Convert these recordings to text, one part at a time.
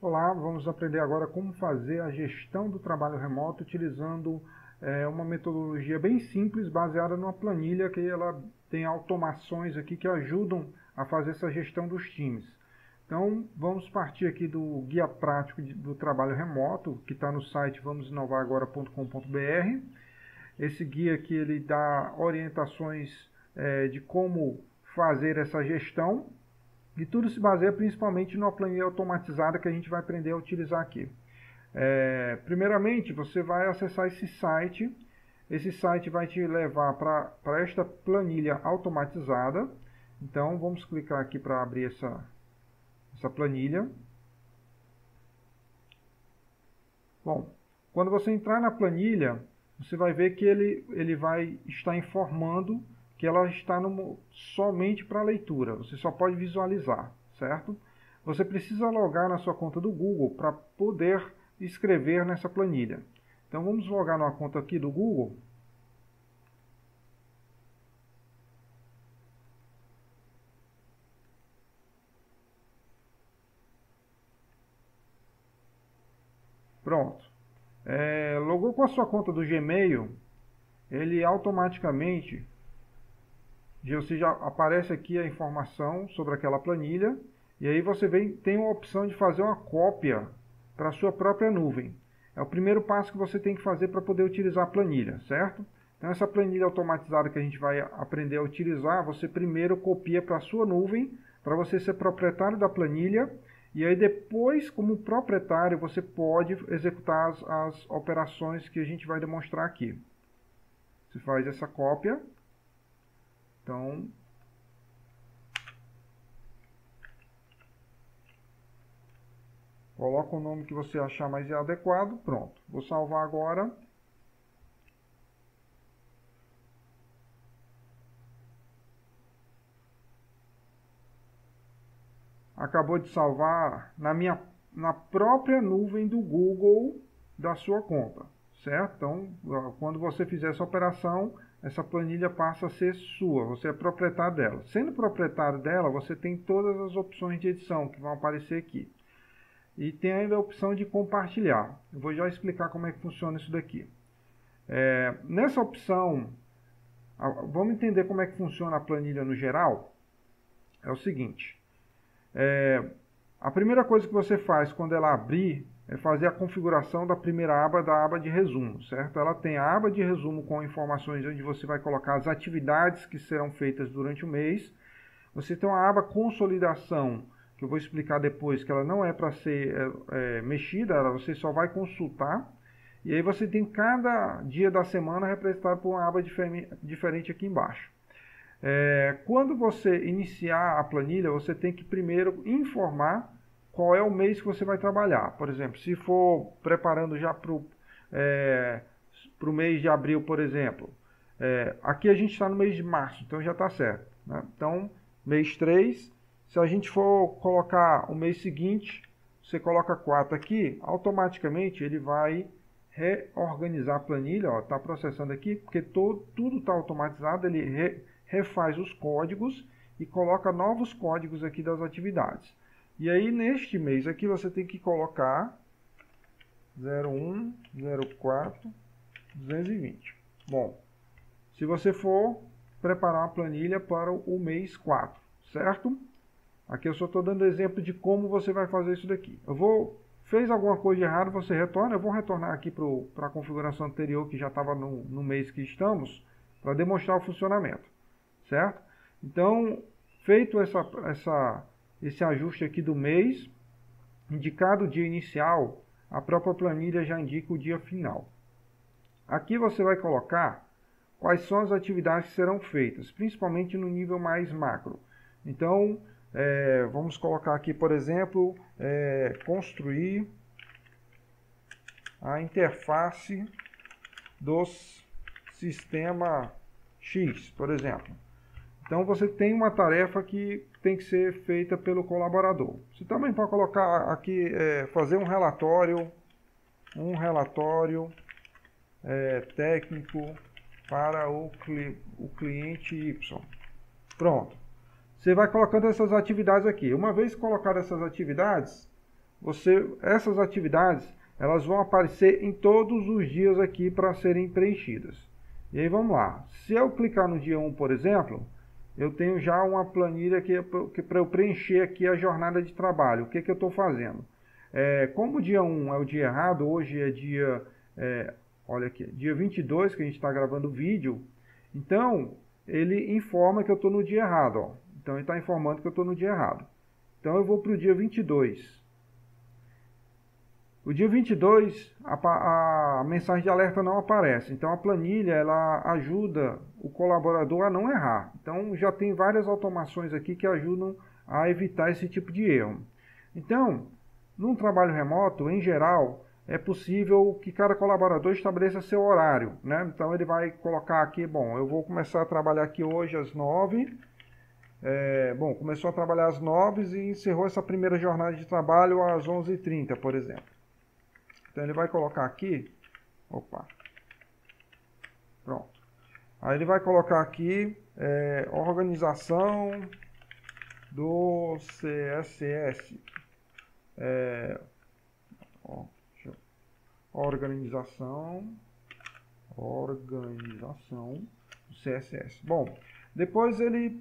Olá, vamos aprender agora como fazer a gestão do trabalho remoto utilizando uma metodologia bem simples, baseada numa planilha que ela tem automações aqui que ajudam a fazer essa gestão dos times. Então, vamos partir aqui do guia prático do trabalho remoto, que está no site vamosinovaragora.com.br. Esse guia aqui ele dá orientações de como fazer essa gestão. E tudo se baseia principalmente numa planilha automatizada que a gente vai aprender a utilizar aqui. Primeiramente, você vai acessar esse site. Esse site vai te levar para esta planilha automatizada. Então, vamos clicar aqui para abrir essa planilha. Bom, quando você entrar na planilha, você vai ver que ele vai estar informando que ela está somente para leitura. Você só pode visualizar, certo? Você precisa logar na sua conta do Google para poder escrever nessa planilha. Então vamos logar numa conta aqui do Google. Pronto. Logou com a sua conta do Gmail, ele automaticamente já aparece aqui a informação sobre aquela planilha, e aí você tem a opção de fazer uma cópia para a sua própria nuvem. É o primeiro passo que você tem que fazer para poder utilizar a planilha, certo? Então essa planilha automatizada que a gente vai aprender a utilizar, você primeiro copia para a sua nuvem, para você ser proprietário da planilha, e aí depois, como proprietário, você pode executar as operações que a gente vai demonstrar aqui. Você faz essa cópia. Então, coloca o nome que você achar mais adequado. Pronto. Vou salvar agora. Acabou de salvar na própria nuvem do Google da sua conta, certo? Então, quando você fizer essa operação, essa planilha passa a ser sua, você é proprietário dela. Sendo proprietário dela, você tem todas as opções de edição que vão aparecer aqui. E tem ainda a opção de compartilhar. Eu vou já explicar como é que funciona isso daqui. Nessa opção, vamos entender como é que funciona a planilha no geral. É o seguinte. A primeira coisa que você faz quando ela abrir é fazer a configuração da primeira aba, da aba de resumo, certo? Ela tem a aba de resumo com informações onde você vai colocar as atividades que serão feitas durante o mês. Você tem uma aba consolidação, que eu vou explicar depois, que ela não é para ser mexida, você só vai consultar. E aí você tem cada dia da semana representado por uma aba diferente aqui embaixo. Quando você iniciar a planilha, você tem que primeiro informar qual é o mês que você vai trabalhar. Por exemplo, se for preparando já para o mês de abril, por exemplo. Aqui a gente está no mês de março, então já está certo, né? Então, mês 3, se a gente for colocar o mês seguinte, você coloca 4 aqui, automaticamente ele vai reorganizar a planilha. Está processando aqui, porque tudo está automatizado, ele refaz os códigos e coloca novos códigos aqui das atividades. E aí, neste mês aqui, você tem que colocar 01, 04, 220. Bom, se você for preparar uma planilha para o mês 4, certo? Aqui eu só estou dando exemplo de como você vai fazer isso daqui. Fez alguma coisa errada, você retorna. Eu vou retornar aqui para a configuração anterior, que já estava no mês que estamos, para demonstrar o funcionamento, certo? Então, feito esse ajuste aqui do mês, indicado o dia inicial, a própria planilha já indica o dia final. Aqui você vai colocar quais são as atividades que serão feitas, principalmente no nível mais macro. Então, vamos colocar aqui, por exemplo, construir a interface do sistema X, por exemplo. Então, você tem uma tarefa que tem que ser feita pelo colaborador. Você também pode colocar aqui, fazer um relatório técnico para o cliente Y. Pronto. Você vai colocando essas atividades aqui. Uma vez colocadas essas atividades, essas atividades elas vão aparecer em todos os dias aqui para serem preenchidas. E aí vamos lá. Se eu clicar no dia 1, por exemplo, eu tenho já uma planilha aqui para eu preencher aqui a jornada de trabalho. O que eu estou fazendo? Como o dia 1 é o dia errado, hoje é dia, olha aqui, dia 22 que a gente está gravando o vídeo, então ele informa que eu estou no dia errado. Ó. Então ele está informando que eu estou no dia errado. Então eu vou para o dia 22. O dia 22, a mensagem de alerta não aparece. Então a planilha ela ajuda o colaborador a não errar. Então já tem várias automações aqui que ajudam a evitar esse tipo de erro. Então, num trabalho remoto, em geral, é possível que cada colaborador estabeleça seu horário, né? Então ele vai colocar aqui, bom, eu vou começar a trabalhar aqui hoje às 9. Bom, começou a trabalhar às 9 e encerrou essa primeira jornada de trabalho às 11h30, por exemplo. Então ele vai colocar aqui, opa, pronto. Aí ele vai colocar aqui, organização do CSS, organização do CSS. Bom, depois ele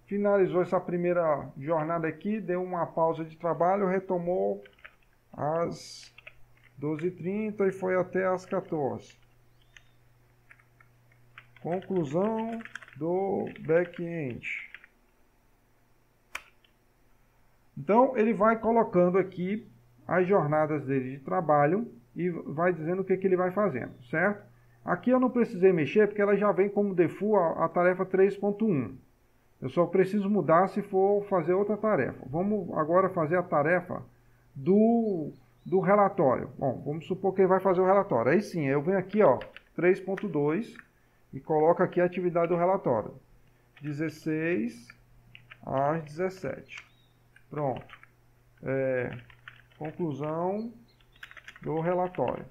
finalizou essa primeira jornada aqui, deu uma pausa de trabalho, retomou às 12h30 e foi até às 14. Conclusão do back-end. Então, ele vai colocando aqui as jornadas dele de trabalho e vai dizendo o que ele vai fazendo, certo? Aqui eu não precisei mexer porque ela já vem como default a tarefa 3.1. Eu só preciso mudar se for fazer outra tarefa. Vamos agora fazer a tarefa do relatório. Bom, vamos supor que ele vai fazer o relatório. Aí sim, eu venho aqui, ó, 3.2 e coloco aqui a atividade do relatório. 16 às 17. Pronto. Conclusão do relatório.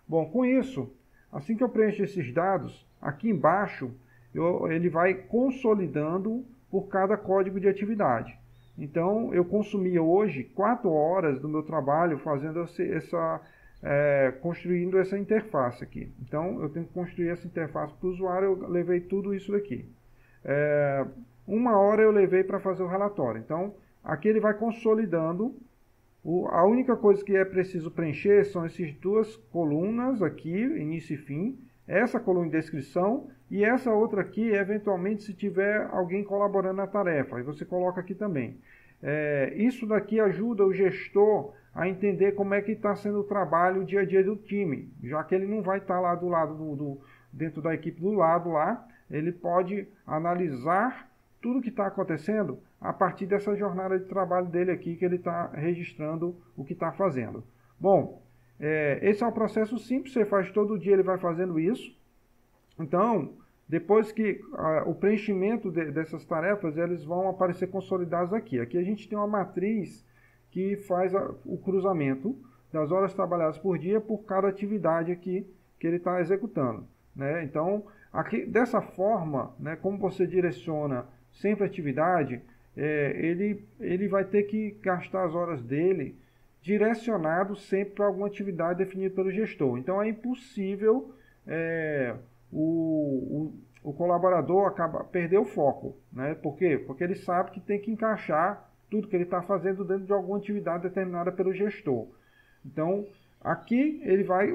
Bom, com isso, assim que eu preencho esses dados, aqui embaixo, ele vai consolidando por cada código de atividade. Então, eu consumi hoje 4 horas do meu trabalho fazendo construindo essa interface aqui. Então, eu tenho que construir essa interface para o usuário, eu levei tudo isso daqui. 1 hora eu levei para fazer o relatório. Então, aqui ele vai consolidando. A única coisa que é preciso preencher são essas 2 colunas aqui, início e fim, essa coluna de descrição e essa outra aqui, eventualmente, se tiver alguém colaborando na tarefa, aí você coloca aqui também. Isso daqui ajuda o gestor a entender como é que está sendo o trabalho, o dia a dia do time, já que ele não vai estar lá do lado dentro da equipe do lado lá, ele pode analisar tudo que está acontecendo a partir dessa jornada de trabalho dele aqui, que ele está registrando o que está fazendo. Bom, esse é um processo simples, você faz todo dia, ele vai fazendo isso. Então, depois que o preenchimento dessas tarefas, eles vão aparecer consolidados aqui. Aqui a gente tem uma matriz que faz o cruzamento das horas trabalhadas por dia por cada atividade aqui que ele está executando, né? Então, aqui, dessa forma, né, como você direciona sempre a atividade, ele vai ter que gastar as horas dele direcionado sempre para alguma atividade definida pelo gestor. Então é impossível o colaborador perder o foco, né? Por quê? Porque ele sabe que tem que encaixar tudo que ele está fazendo dentro de alguma atividade determinada pelo gestor. Então, aqui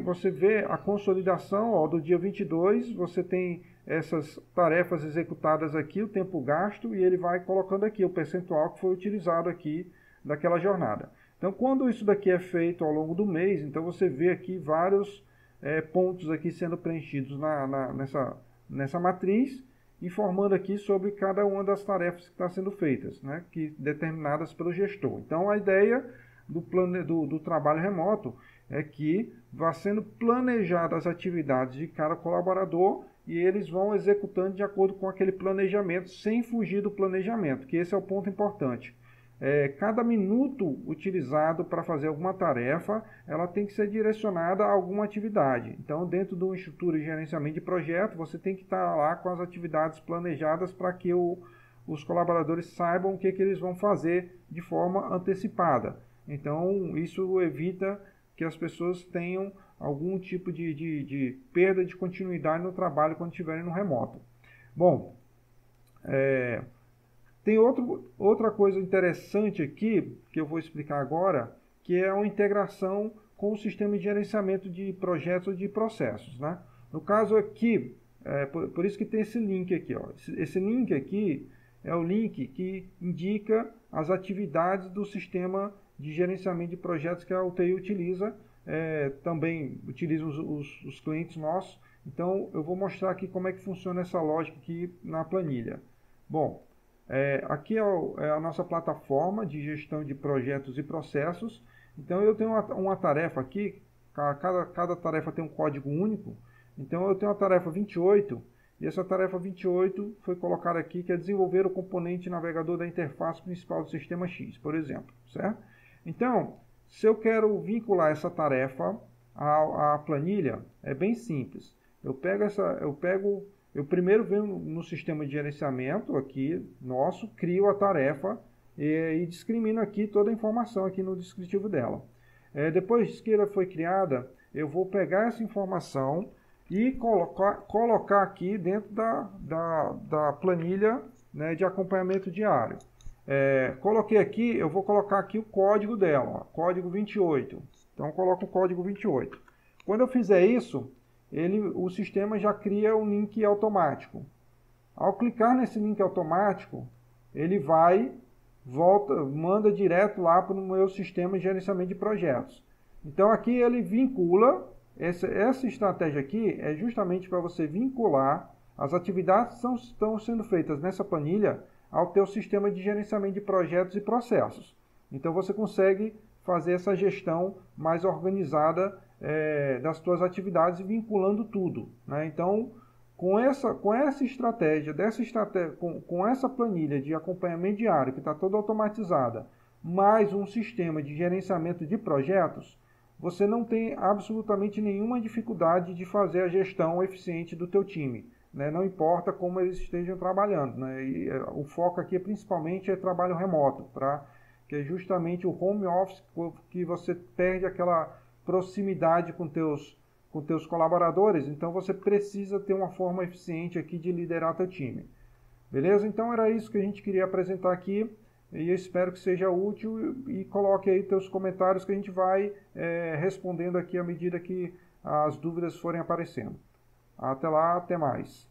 você vê a consolidação, ó, do dia 22, você tem essas tarefas executadas aqui, o tempo gasto, e ele vai colocando aqui o percentual que foi utilizado aqui daquela jornada. Então, quando isso daqui é feito ao longo do mês, então você vê aqui vários pontos aqui sendo preenchidos nessa matriz, informando aqui sobre cada uma das tarefas que estão sendo feitas, né, determinadas pelo gestor. Então, a ideia do trabalho remoto é que vá sendo planejadas as atividades de cada colaborador e eles vão executando de acordo com aquele planejamento, sem fugir do planejamento, que esse é o ponto importante. Cada minuto utilizado para fazer alguma tarefa, ela tem que ser direcionada a alguma atividade. Então, dentro de uma estrutura de gerenciamento de projeto, você tem que estar lá com as atividades planejadas para que os colaboradores saibam o que eles vão fazer de forma antecipada. Então, isso evita que as pessoas tenham algum tipo de perda de continuidade no trabalho quando estiverem no remoto. Bom, tem outra coisa interessante aqui, que eu vou explicar agora, que é uma integração com o sistema de gerenciamento de projetos ou de processos, né? No caso aqui, por isso que tem esse link aqui, ó. Esse link aqui é o link que indica as atividades do sistema de gerenciamento de projetos que a UTI utiliza, também utilizam os clientes nossos. Então, eu vou mostrar aqui como é que funciona essa lógica aqui na planilha. Bom, aqui é a nossa plataforma de gestão de projetos e processos. Então, eu tenho uma tarefa aqui, cada tarefa tem um código único. Então, eu tenho a tarefa 28, e essa tarefa 28 foi colocada aqui, que é desenvolver o componente navegador da interface principal do sistema X, por exemplo, certo? Então, se eu quero vincular essa tarefa à planilha, é bem simples. Eu primeiro venho no sistema de gerenciamento aqui, nosso, crio a tarefa e discrimino aqui toda a informação aqui no descritivo dela. Depois que ela foi criada, eu vou pegar essa informação e colocar aqui dentro da planilha, né, de acompanhamento diário. Coloquei aqui, eu vou colocar aqui o código dela, ó, código 28. Então, eu coloco o código 28. Quando eu fizer isso, o sistema já cria um link automático. Ao clicar nesse link automático, ele manda direto lá para o meu sistema de gerenciamento de projetos. Então, aqui ele vincula, essa estratégia aqui é justamente para você vincular as atividades que estão sendo feitas nessa planilha ao teu sistema de gerenciamento de projetos e processos. Então, você consegue fazer essa gestão mais organizada das tuas atividades, vinculando tudo, né? Então, com essa estratégia, com essa planilha de acompanhamento diário, que está toda automatizada, mais um sistema de gerenciamento de projetos, você não tem absolutamente nenhuma dificuldade de fazer a gestão eficiente do teu time, né? Não importa como eles estejam trabalhando, né? E o foco aqui principalmente é trabalho remoto, que é justamente o home office, que você perde aquela proximidade com teus colaboradores. Então você precisa ter uma forma eficiente aqui de liderar teu time. Beleza? Então era isso que a gente queria apresentar aqui, e eu espero que seja útil, e coloque aí teus comentários que a gente vai respondendo aqui à medida que as dúvidas forem aparecendo. Até lá, até mais.